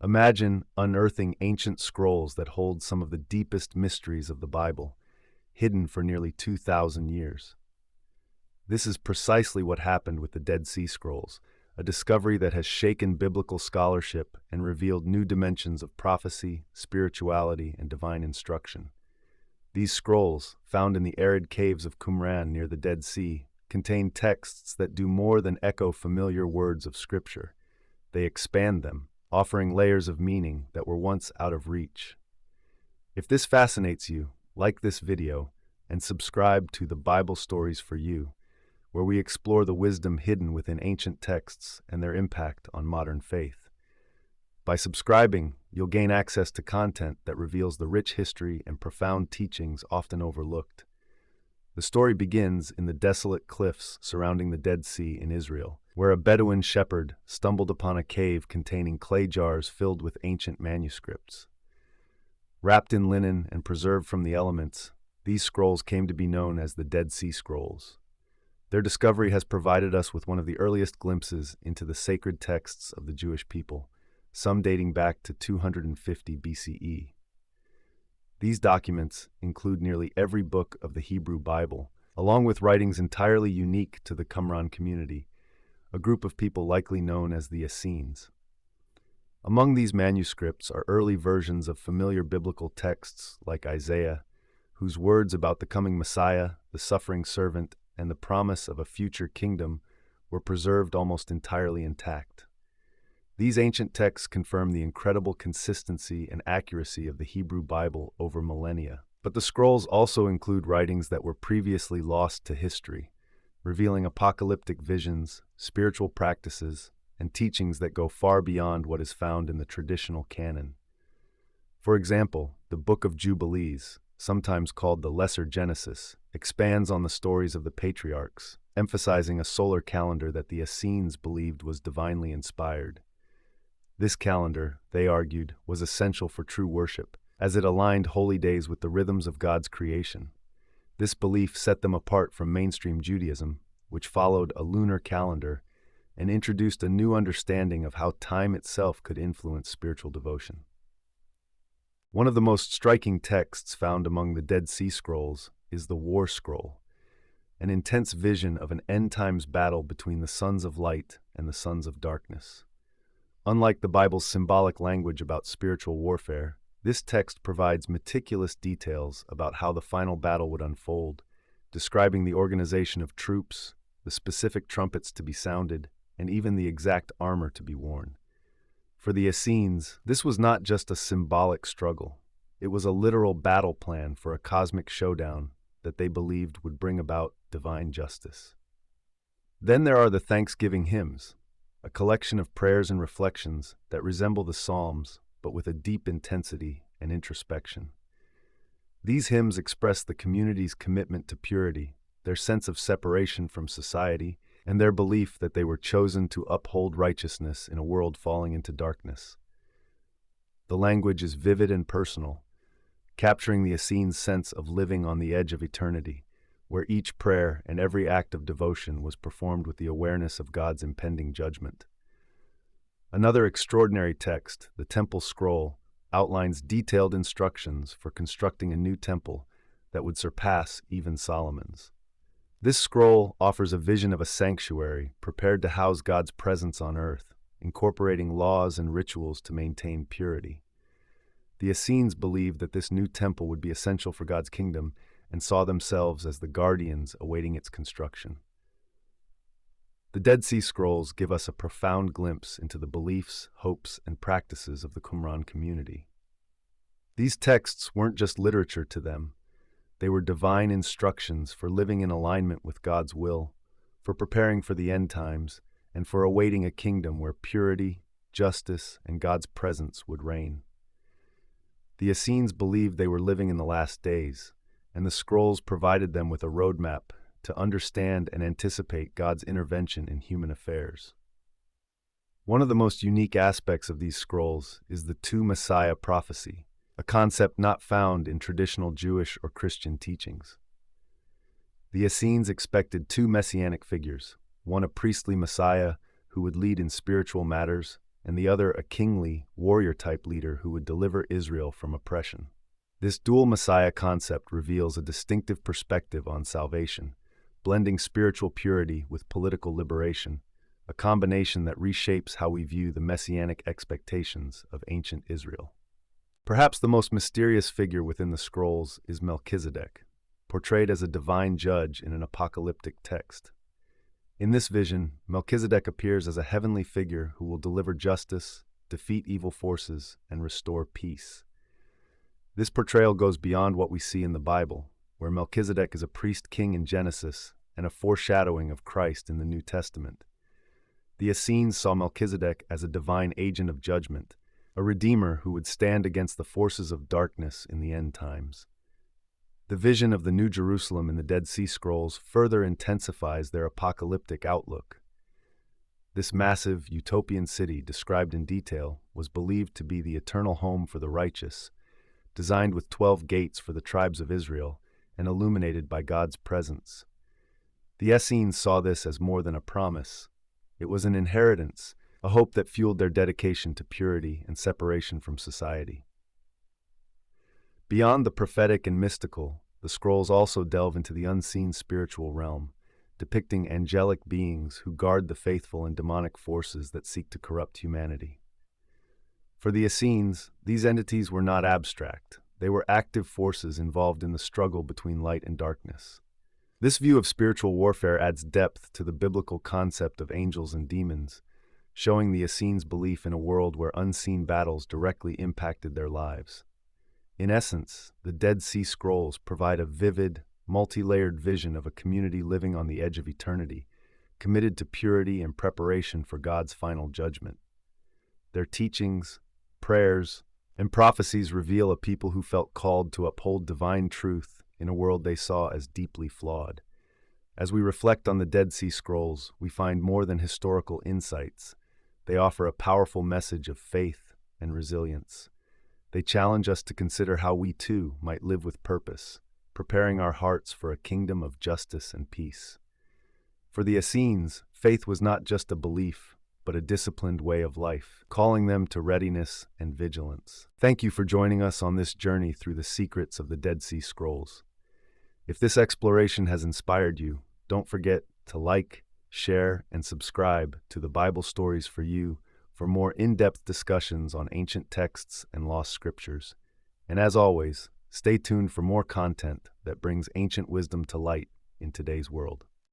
Imagine unearthing ancient scrolls that hold some of the deepest mysteries of the Bible, hidden for nearly 2,000 years. This is precisely what happened with the Dead Sea Scrolls, a discovery that has shaken biblical scholarship and revealed new dimensions of prophecy, spirituality, and divine instruction. These scrolls, found in the arid caves of Qumran near the Dead Sea, contain texts that do more than echo familiar words of Scripture. They expand them, offering layers of meaning that were once out of reach. If this fascinates you, like this video and subscribe to the Bible Stories for You, where we explore the wisdom hidden within ancient texts and their impact on modern faith. By subscribing, you'll gain access to content that reveals the rich history and profound teachings often overlooked. The story begins in the desolate cliffs surrounding the Dead Sea in Israel, where a Bedouin shepherd stumbled upon a cave containing clay jars filled with ancient manuscripts. Wrapped in linen and preserved from the elements, these scrolls came to be known as the Dead Sea Scrolls. Their discovery has provided us with one of the earliest glimpses into the sacred texts of the Jewish people, some dating back to 250 BCE. These documents include nearly every book of the Hebrew Bible, along with writings entirely unique to the Qumran community, a group of people likely known as the Essenes. Among these manuscripts are early versions of familiar biblical texts like Isaiah, whose words about the coming Messiah, the suffering servant, and the promise of a future kingdom were preserved almost entirely intact. These ancient texts confirm the incredible consistency and accuracy of the Hebrew Bible over millennia. But the scrolls also include writings that were previously lost to history, revealing apocalyptic visions, spiritual practices, and teachings that go far beyond what is found in the traditional canon. For example, the Book of Jubilees, sometimes called the Lesser Genesis, expands on the stories of the patriarchs, emphasizing a solar calendar that the Essenes believed was divinely inspired. This calendar, they argued, was essential for true worship, as it aligned holy days with the rhythms of God's creation. This belief set them apart from mainstream Judaism, which followed a lunar calendar and introduced a new understanding of how time itself could influence spiritual devotion. One of the most striking texts found among the Dead Sea Scrolls is the War Scroll, an intense vision of an end-times battle between the sons of light and the sons of darkness. Unlike the Bible's symbolic language about spiritual warfare, this text provides meticulous details about how the final battle would unfold, describing the organization of troops, the specific trumpets to be sounded, and even the exact armor to be worn. For the Essenes, this was not just a symbolic struggle. It was a literal battle plan for a cosmic showdown that they believed would bring about divine justice. Then there are the Thanksgiving hymns, a collection of prayers and reflections that resemble the Psalms, but with a deep intensity and introspection. These hymns express the community's commitment to purity, their sense of separation from society, and their belief that they were chosen to uphold righteousness in a world falling into darkness. The language is vivid and personal, capturing the Essenes' sense of living on the edge of eternity, where each prayer and every act of devotion was performed with the awareness of God's impending judgment. Another extraordinary text, the Temple Scroll, outlines detailed instructions for constructing a new temple that would surpass even Solomon's. This scroll offers a vision of a sanctuary prepared to house God's presence on earth, incorporating laws and rituals to maintain purity. The Essenes believed that this new temple would be essential for God's kingdom and saw themselves as the guardians awaiting its construction. The Dead Sea Scrolls give us a profound glimpse into the beliefs, hopes, and practices of the Qumran community. These texts weren't just literature to them. They were divine instructions for living in alignment with God's will, for preparing for the end times, and for awaiting a kingdom where purity, justice, and God's presence would reign. The Essenes believed they were living in the last days, and the scrolls provided them with a roadmap to understand and anticipate God's intervention in human affairs. One of the most unique aspects of these scrolls is the two-Messiah prophecy, a concept not found in traditional Jewish or Christian teachings. The Essenes expected two messianic figures, one a priestly Messiah who would lead in spiritual matters, and the other a kingly, warrior-type leader who would deliver Israel from oppression. This dual Messiah concept reveals a distinctive perspective on salvation, blending spiritual purity with political liberation, a combination that reshapes how we view the Messianic expectations of ancient Israel. Perhaps the most mysterious figure within the scrolls is Melchizedek, portrayed as a divine judge in an apocalyptic text. In this vision, Melchizedek appears as a heavenly figure who will deliver justice, defeat evil forces, and restore peace. This portrayal goes beyond what we see in the Bible, where Melchizedek is a priest-king in Genesis and a foreshadowing of Christ in the New Testament. The Essenes saw Melchizedek as a divine agent of judgment, a redeemer who would stand against the forces of darkness in the end times. The vision of the New Jerusalem in the Dead Sea Scrolls further intensifies their apocalyptic outlook. This massive, utopian city, described in detail, was believed to be the eternal home for the righteous, designed with 12 gates for the tribes of Israel and illuminated by God's presence. The Essenes saw this as more than a promise. It was an inheritance, a hope that fueled their dedication to purity and separation from society. Beyond the prophetic and mystical, the scrolls also delve into the unseen spiritual realm, depicting angelic beings who guard the faithful and demonic forces that seek to corrupt humanity. For the Essenes, these entities were not abstract. They were active forces involved in the struggle between light and darkness. This view of spiritual warfare adds depth to the biblical concept of angels and demons, showing the Essenes' belief in a world where unseen battles directly impacted their lives. In essence, the Dead Sea Scrolls provide a vivid, multi-layered vision of a community living on the edge of eternity, committed to purity and preparation for God's final judgment. Their teachings, prayers, and prophecies reveal a people who felt called to uphold divine truth in a world they saw as deeply flawed. As we reflect on the Dead Sea Scrolls, we find more than historical insights. They offer a powerful message of faith and resilience. They challenge us to consider how we too might live with purpose, preparing our hearts for a kingdom of justice and peace. For the Essenes, faith was not just a belief, but a disciplined way of life, calling them to readiness and vigilance. Thank you for joining us on this journey through the secrets of the Dead Sea Scrolls. If this exploration has inspired you, don't forget to like, share, and subscribe to the Bible Stories for You for more in-depth discussions on ancient texts and lost scriptures. And as always, stay tuned for more content that brings ancient wisdom to light in today's world.